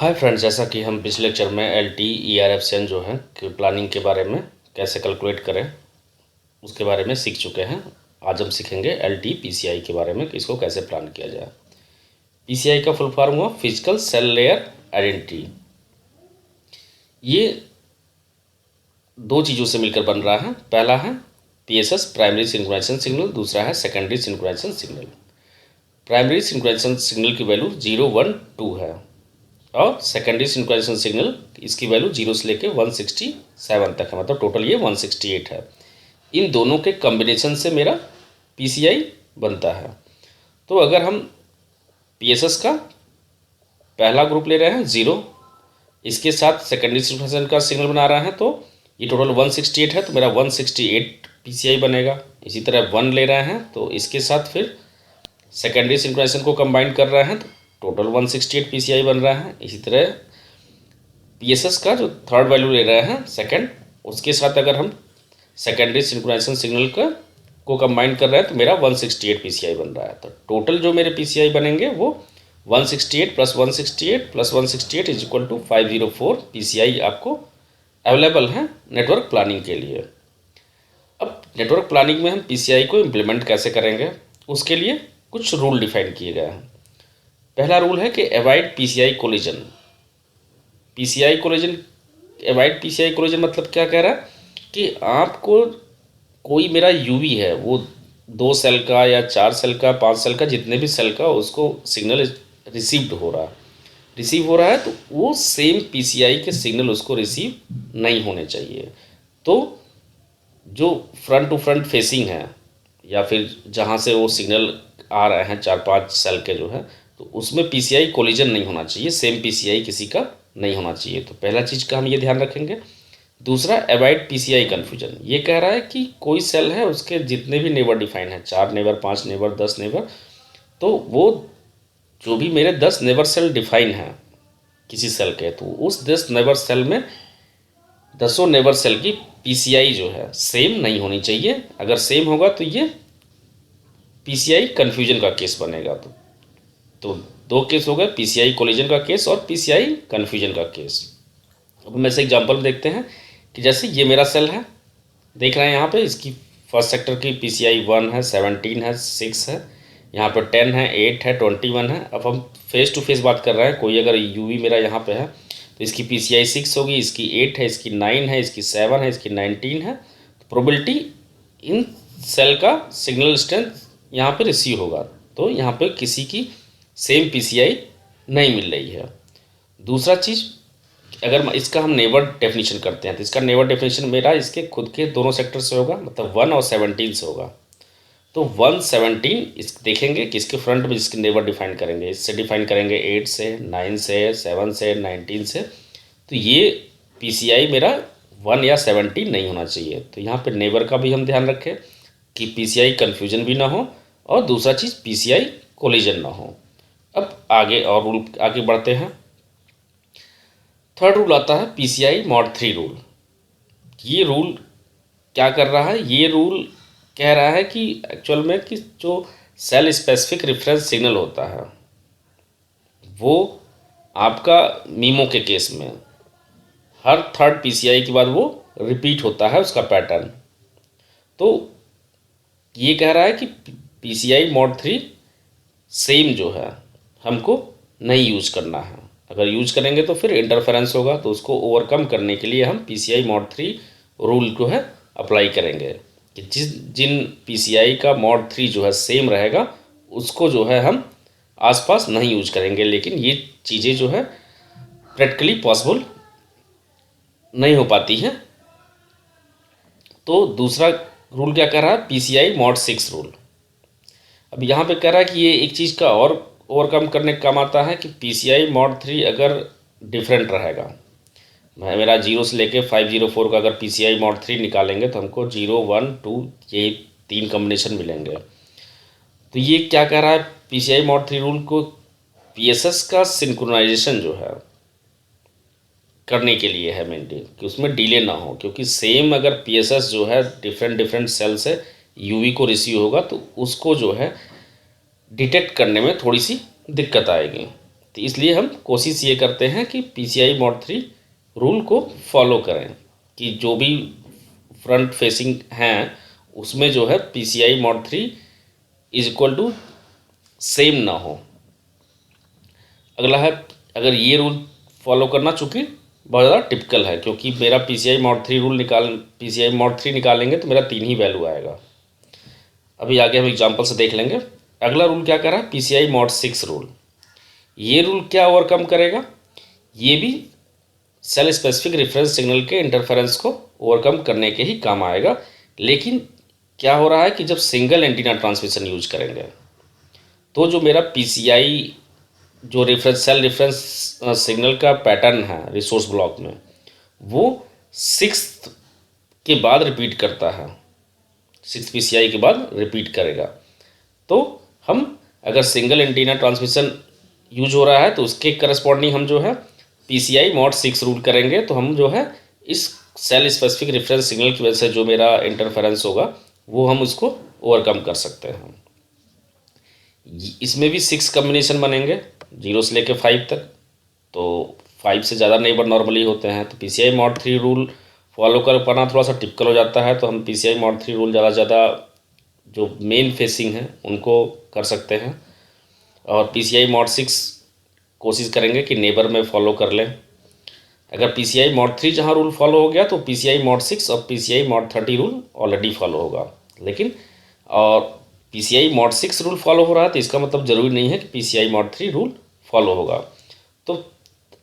Hi friends, जैसा कि हम पिछले लेक्चर में LTERFCN जो है कि प्लानिंग के बारे में कैसे कैलकुलेट करें उसके बारे में सीख चुके हैं। आज हम सीखेंगे LTPCI के बारे में कि इसको कैसे प्लान किया जाए। PCI का फुल फॉर्म हुआ फिजिकल सेल लेयर आइडेंटिटी। ये दो चीज़ों से मिलकर बन रहा है। पहला है PSS प्राइमरी सिंक्रोनाइजेशन सिग्नल, दूसरा है secondary synchronisation signal. Primary synchronisation signal की वैल्यू 0, 1, 2 है और सेकेंडरी सिंक्रोनाइजेशन सिग्नल इसकी वैल्यू 0 से लेकर 167 तक है, मतलब टोटल ये 168 है। इन दोनों के कॉम्बिनेशन से मेरा PCI बनता है। तो अगर हम PSS का पहला ग्रुप ले रहे हैं 0, इसके साथ सेकेंडरी सिंक्रोनाइजेशन का सिग्नल बना रहे हैं तो ये टोटल 168 है, तो मेरा 168 PCI बनेगा। इसी तरह 1 ले रहे हैं तो इसके साथ फिर सेकेंडरी सिंक्रोनाइजेशन को कंबाइन कर रहे हैं तो टोटल 168 PCI बन रहा है। इसी तरह PSS का जो थर्ड वैल्यू ले रहे हैं सेकंड, उसके साथ अगर हम सेकेंडरी सिंक्रोनाइजेशन सिग्नल को कंबाइन कर रहे हैं तो मेरा 168 PCI बन रहा है। तो टोटल जो मेरे PCI बनेंगे वो 168 plus 168 plus 168 is equal to 504 PCI आपको अवेलेबल है नेटवर्क प्लानिंग के लिए। अब नेटवर्क प्लानिंग में हम PCI को इम्प्लीमेंट कैसे करेंगे, उसके लिए कुछ रूल डिफाइन किए गए हैं। पहला रूल है कि avoid PCI collision. PCI collision, avoid PCI collision मतलब क्या कह रहा है कि आपको कोई मेरा यूवी है, वो 2 सेल का या 4 सेल का 5 सेल का जितने भी सेल का उसको सिग्नल रिसीव हो रहा है तो वो सेम PCI के सिग्नल उसको रिसीव नहीं होने चाहिए। तो जो फ्रंट टू फ्रंट फेसिंग है या फिर जहाँ से वो सिग्नल आ रहे हैं 4-5 सेल के जो है, तो उसमें PCI कोलिजन नहीं होना चाहिए, सेम PCI किसी का नहीं होना चाहिए। तो पहला चीज़ का हम ये ध्यान रखेंगे। दूसरा, अवॉइड PCI कन्फ्यूजन। ये कह रहा है कि कोई सेल है उसके जितने भी नेबर डिफाइन है, 4 नेबर, 5 नेबर, 10 नेबर, तो वो जो भी मेरे 10 नेबर सेल डिफाइन हैं किसी सेल के, तो उस 10 नेबर सेल में 10 नेबर सेल की PCI जो है सेम नहीं होनी चाहिए। अगर सेम होगा तो ये PCI कन्फ्यूजन का केस बनेगा। तो दो केस हो गए, PCI कोलिजन का केस और PCI कन्फ्यूजन का केस। अब हम ऐसे एग्जांपल देखते हैं कि जैसे ये मेरा सेल है, देख रहे हैं यहाँ पे इसकी फर्स्ट सेक्टर की PCI 1 है, 17 है, 6 है, यहाँ पे 10 है, 8 है, 21 है। अब हम फेस टू फेस बात कर रहे हैं। कोई अगर यूवी मेरा यहाँ पे है तो इसकी PCI 6 होगी, इसकी 8 है, इसकी 9 है, इसकी 7 है, इसकी 19 है। तो प्रोबेबिलिटी इन सेल का सिग्नल स्ट्रेंथ यहाँ पे रिसीव होगा, तो यहाँ पे किसी की सेम PCI नहीं मिल रही है। दूसरा चीज़, अगर इसका हम नेबर डेफिनेशन करते हैं तो इसका नेबर डेफिनेशन मेरा इसके खुद के दोनों सेक्टर से होगा, मतलब 1 और 17 से होगा। तो 117 इस देखेंगे कि इसके फ्रंट में जिसके नेबर डिफाइन करेंगे, इससे डिफाइन करेंगे 8 से, 9 से, 7 से, 19 से। तो ये PCI मेरा 1 या 17 नहीं होना चाहिए। तो यहाँ पे नेबर का भी हम ध्यान रखें कि PCI कन्फ्यूजन भी ना हो और दूसरा चीज़ PCI कोलिजन ना हो। अब आगे और रूल आगे बढ़ते हैं। थर्ड रूल आता है PCI mod 3 रूल। ये रूल क्या कर रहा है, ये रूल कह रहा है कि एक्चुअल में कि जो सेल स्पेसिफिक रेफरेंस सिग्नल होता है वो आपका मीमो के केस में हर थर्ड PCI के बाद वो रिपीट होता है उसका पैटर्न। तो ये कह रहा है कि PCI mod 3 सेम जो है हमको नहीं यूज करना है। अगर यूज करेंगे तो फिर इंटरफेरेंस होगा, तो उसको ओवरकम करने के लिए हम PCI mod 3 रूल को है अप्लाई करेंगे कि जिन PCI का mod 3 जो है सेम रहेगा उसको जो है हम आसपास नहीं यूज करेंगे। लेकिन ये चीज़ें जो है प्रैक्टिकली पॉसिबल नहीं हो पाती हैं। तो दूसरा रूल क्या कह रहा है, PCI mod 6 रूल। अब यहाँ पे कह रहा है कि ये एक चीज़ का और ओवरकम करने का काम आता है कि PCI mod 3 अगर डिफरेंट रहेगा, मेरा 0 से लेके 504 का अगर PCI mod 3 निकालेंगे तो हमको 0, 1, 2 ये 3 कॉम्बिनेशन मिलेंगे। तो ये क्या कह रहा है, PCI mod 3 रूल को PSS का सिंक्रोनाइजेशन जो है करने के लिए है मेनली कि उसमें डिले ना हो, क्योंकि सेम अगर PSS जो है डिफरेंट सेल से यूवी को रिसीव होगा तो उसको जो है डिटेक्ट करने में थोड़ी सी दिक्कत आएगी। तो इसलिए हम कोशिश ये करते हैं कि PCI mod 3 रूल को फॉलो करें कि जो भी फ्रंट फेसिंग हैं उसमें जो है PCI mod 3 is equal to same ना हो। अगला है, अगर ये रूल फॉलो करना चूँकि बहुत ज़्यादा टिपिकल है, क्योंकि मेरा PCI mod 3 rule PCI mod 3 निकालेंगे तो मेरा 3 ही वैल्यू आएगा। अभी आगे हम एग्जांपल से देख लेंगे। अगला रूल क्या कर रहा है, PCI mod 6 रूल। ये रूल क्या ओवरकम करेगा, ये भी सेल स्पेसिफिक रेफरेंस सिग्नल के इंटरफेरेंस को ओवरकम करने के ही काम आएगा। लेकिन क्या हो रहा है कि जब सिंगल एंटीना ट्रांसमिशन यूज करेंगे तो जो मेरा PCI जो सेल रेफरेंस सिग्नल का पैटर्न है रिसोर्स ब्लॉक में, वो 6th के बाद रिपीट करता है, 6th PCI के बाद रिपीट करेगा। तो हम अगर सिंगल एंटीना ट्रांसमिशन यूज हो रहा है तो उसके करस्पॉन्डिंग हम जो है PCI mod 6 रूल करेंगे, तो हम जो है इस सेल स्पेसिफिक रेफरेंस सिग्नल की वजह से जो मेरा इंटरफेरेंस होगा वो हम उसको ओवरकम कर सकते हैं। इसमें भी 6 कम्बिनेशन बनेंगे 0 से लेकर 5 तक, तो 5 से ज़्यादा नेबर नॉर्मली होते हैं। तो PCI mod 3 रूल फॉलो कर पाना थोड़ा सा टिपिकल हो जाता है, तो हम PCI mod 3 रूल ज़्यादा से ज़्यादा जो मेन फेसिंग है उनको कर सकते हैं, और PCI mod 6 कोशिश करेंगे कि नेबर में फॉलो कर लें। अगर PCI mod 3 जहाँ रूल फॉलो हो गया तो PCI mod 6 और PCI mod 30 rule already follow होगा। लेकिन और PCI mod 6 रूल फॉलो हो रहा है तो इसका मतलब ज़रूरी नहीं है कि PCI mod 3 रूल फॉलो होगा। तो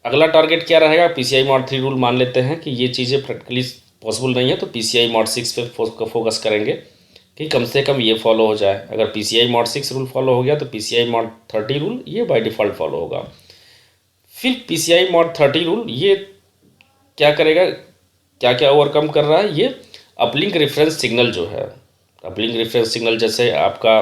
अगला टारगेट क्या रहेगा, PCI mod 3 रूल मान लेते हैं कि ये चीज़ें प्रैक्टिकली पॉसिबल नहीं है, तो PCI mod 6 पे फोकस करेंगे कि कम से कम ये फॉलो हो जाए। अगर PCI mod 6 रूल फॉलो हो गया तो PCI mod 30 रूल ये बाय डिफ़ॉल्ट फॉलो होगा। फिर PCI mod 30 रूल ये क्या करेगा, क्या क्या ओवरकम कर रहा है, ये अपलिंक रेफरेंस सिग्नल जो है, अपलिंक रेफरेंस सिग्नल जैसे आपका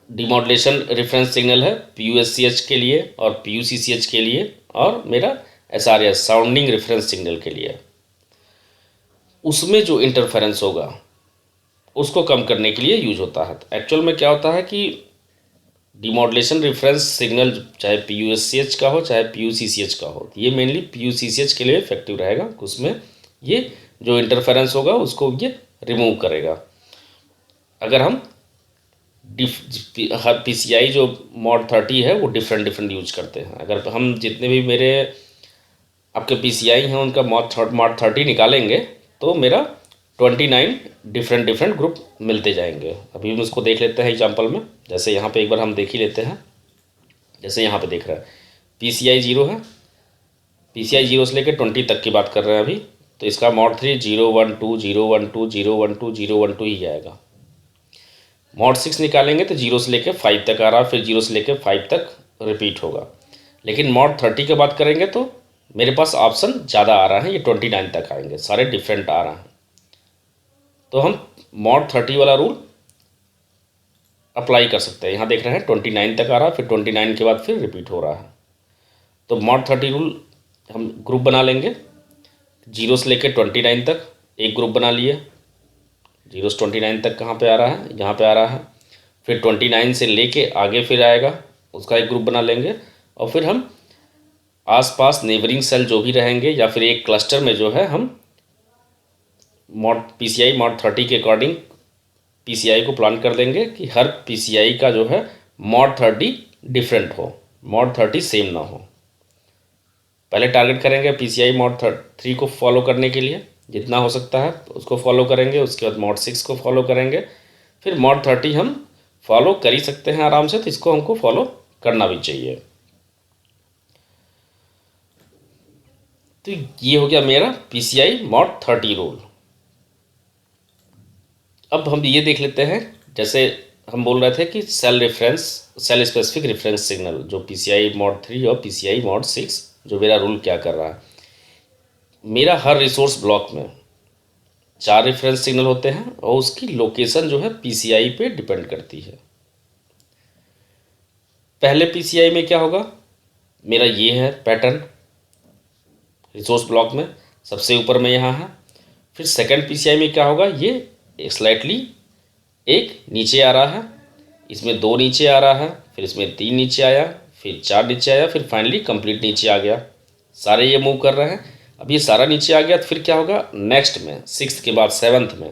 डिमॉड्यूलेशन रेफरेंस सिग्नल है PUSCH के लिए और PUCCH के लिए, और मेरा SRS साउंडिंग रेफरेंस सिग्नल के लिए, उसमें जो इंटरफेरेंस होगा उसको कम करने के लिए यूज होता है। तो एक्चुअल में क्या होता है कि डिमॉड्यूलेशन रेफरेंस सिग्नल चाहे PUSCH का हो चाहे PUCCH का हो, ये मेनली PUCCH के लिए इफेक्टिव रहेगा, उसमें ये जो इंटरफेरेंस होगा उसको ये रिमूव करेगा। अगर हम हर PCI जो mod 30 है वो डिफरेंट यूज करते हैं। अगर हम जितने भी मेरे आपके PCI हैं उनका mod 30 निकालेंगे तो मेरा 29 डिफरेंट ग्रुप मिलते जाएंगे। अभी हम उसको देख लेते हैं एग्जांपल में। जैसे यहाँ पे एक बार हम देख ही लेते हैं, जैसे यहाँ पे देख रहे हैं PCI 0 है, PCI 0 से लेकर 20 तक की बात कर रहे हैं अभी, तो इसका mod 3 0 1 2 0 1 2 0 1 2 0 1 2 ही आएगा। mod 6 निकालेंगे तो 0 से लेकर 5 तक आ रहा है, फिर 0 से लेकर 5 तक रिपीट होगा। लेकिन mod 30 की बात करेंगे तो मेरे पास ऑप्शन ज़्यादा आ रहा है, ये 29 तक आएंगे, सारे डिफरेंट आ रहे हैं। तो हम mod 30 वाला रूल अप्लाई कर सकते हैं। यहाँ देख रहे हैं 29 तक आ रहा है, फिर 29 के बाद फिर रिपीट हो रहा है। तो mod 30 रूल हम ग्रुप बना लेंगे 0 से लेकर 29 तक, एक ग्रुप बना लिए। 0 से 29 तक कहाँ पे आ रहा है, यहाँ पे आ रहा है। फिर 29 से लेके आगे फिर आएगा, उसका एक ग्रुप बना लेंगे, और फिर हम आसपास नेबरिंग सेल जो भी रहेंगे या फिर एक क्लस्टर में जो है हम PCI mod 30 के अकॉर्डिंग PCI को प्लान कर देंगे कि हर PCI का जो है mod 30 डिफरेंट हो, mod 30 सेम ना हो। पहले टारगेट करेंगे PCI mod 3 को फॉलो करने के लिए, जितना हो सकता है उसको फॉलो करेंगे। उसके बाद mod 6 को फॉलो करेंगे, फिर mod 30 हम फॉलो कर ही सकते हैं आराम से, तो इसको हमको फॉलो करना भी चाहिए। तो ये हो गया मेरा PCI mod 30 रूल। अब हम ये देख लेते हैं, जैसे हम बोल रहे थे कि सेल स्पेसिफिक रेफरेंस सिग्नल जो PCI mod 3 और PCI mod 6 जो मेरा रूल क्या कर रहा है। मेरा हर रिसोर्स ब्लॉक में 4 रेफरेंस सिग्नल होते हैं और उसकी लोकेशन जो है PCI पे डिपेंड करती है। पहले PCI में क्या होगा, मेरा ये है पैटर्न रिसोर्स ब्लॉक में, सबसे ऊपर में यहाँ है। फिर सेकंड PCI में क्या होगा, ये स्लाइटली एक नीचे आ रहा है, इसमें 2 नीचे आ रहा है, फिर इसमें 3 नीचे आया, फिर 4 नीचे आया, फिर फाइनली कंप्लीट नीचे आ गया। सारे ये मूव कर रहे हैं। अब ये सारा नीचे आ गया तो फिर क्या होगा, नेक्स्ट में 6th के बाद 7th में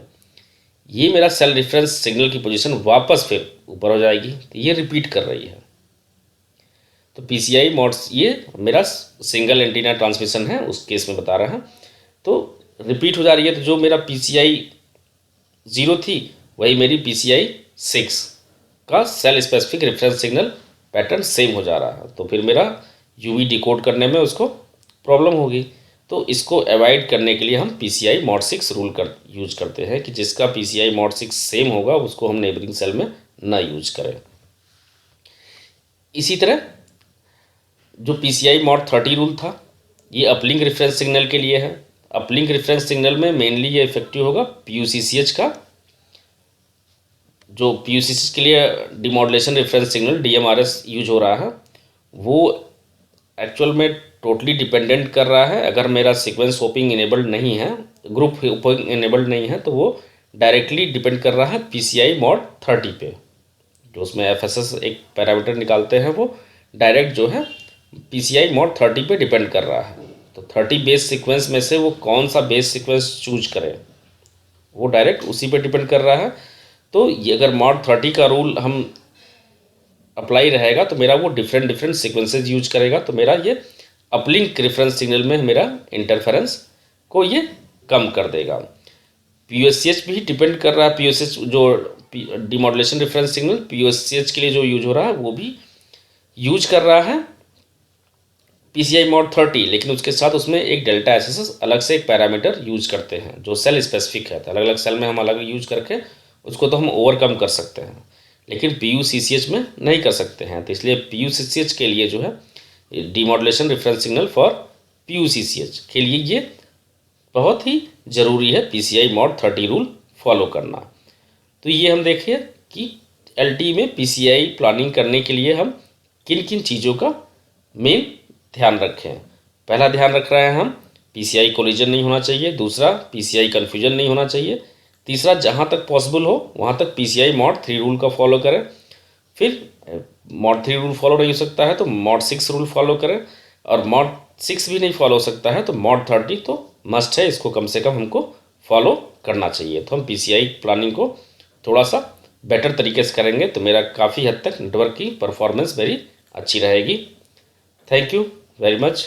ये मेरा सेल रेफरेंस सिग्नल की पोजीशन वापस फिर ऊपर हो जाएगी। तो ये रिपीट कर रही है। तो PCI मोड्स, ये मेरा सिंगल एंटीना ट्रांसमिशन है, उस केस में बता रहे हैं। तो रिपीट हो जा रही है। तो जो मेरा PCI 0 थी वही मेरी PCI 6 का cell specific reference signal pattern same हो जा रहा है। तो फिर मेरा UV डिकोड करने में उसको प्रॉब्लम होगी। तो इसको अवॉइड करने के लिए हम PCI mod 6 रूल यूज करते हैं कि जिसका PCI mod 6 सेम होगा उसको हम नेबरिंग सेल में ना यूज करें। इसी तरह जो PCI mod 30 रूल था, ये अपलिंक रेफरेंस सिग्नल के लिए है। अपलिंक रेफरेंस सिग्नल में मेनली ये इफेक्टिव होगा PUCCH का। जो PUCCH के लिए demodulation reference signal DMRS use हो रहा है, वो एक्चुअल में टोटली डिपेंडेंट कर रहा है। अगर मेरा सीक्वेंस होपिंग इनेबल्ड नहीं है, ग्रुप होपिंग इनेबल्ड नहीं है, तो वो डायरेक्टली डिपेंड कर रहा है PCI mod 30 पे। जो उसमें FSS एक पैरामीटर निकालते हैं, वो डायरेक्ट जो है PCI mod 30 पे डिपेंड कर रहा है। तो 30 बेस सीक्वेंस में से वो कौन सा बेस सीक्वेंस चूज करे, वो डायरेक्ट उसी पे डिपेंड कर रहा है। तो ये अगर mod 30 का रूल हम अप्लाई रहेगा तो मेरा वो डिफरेंट सीक्वेंसेज यूज करेगा। तो मेरा ये अपलिंक रेफरेंस सिग्नल में मेरा इंटरफेरेंस को ये कम कर देगा। PUSCH भी डिपेंड कर रहा है। PUSCH जो डिमॉड्यूलेशन रेफरेंस सिग्नल PUSCH के लिए जो यूज हो रहा है, वो भी यूज कर रहा है PCI mod 30, लेकिन उसके साथ उसमें एक डेल्टा SSS अलग से एक पैरामीटर यूज करते हैं जो सेल स्पेसिफिक है। तो अलग अलग सेल में हम अलग यूज करके उसको तो हम ओवरकम कर सकते हैं, लेकिन PUCCH में नहीं कर सकते हैं। तो इसलिए PUCCH के लिए जो है demodulation reference signal for PUCCH के लिए ये बहुत ही ज़रूरी है PCI mod 30 रूल फॉलो करना। तो ये हम देखिए कि LTE में PCI प्लानिंग करने के लिए हम किन किन चीज़ों का मेन ध्यान रखें। पहला ध्यान रख रहे हैं हम, PCI कोलिजन नहीं होना चाहिए। दूसरा, PCI कन्फ्यूजन नहीं होना चाहिए। तीसरा, जहाँ तक पॉसिबल हो वहाँ तक PCI mod 3 रूल का फॉलो करें। फिर mod 3 रूल फॉलो नहीं हो सकता है तो mod 6 रूल फॉलो करें, और mod 6 भी नहीं फॉलो हो सकता है तो mod 30 तो मस्ट है, इसको कम से कम हमको फॉलो करना चाहिए। तो हम PCI प्लानिंग को थोड़ा सा बेटर तरीके से करेंगे तो मेरा काफ़ी हद तक नेटवर्क की परफॉर्मेंस मेरी अच्छी रहेगी। Thank you very much.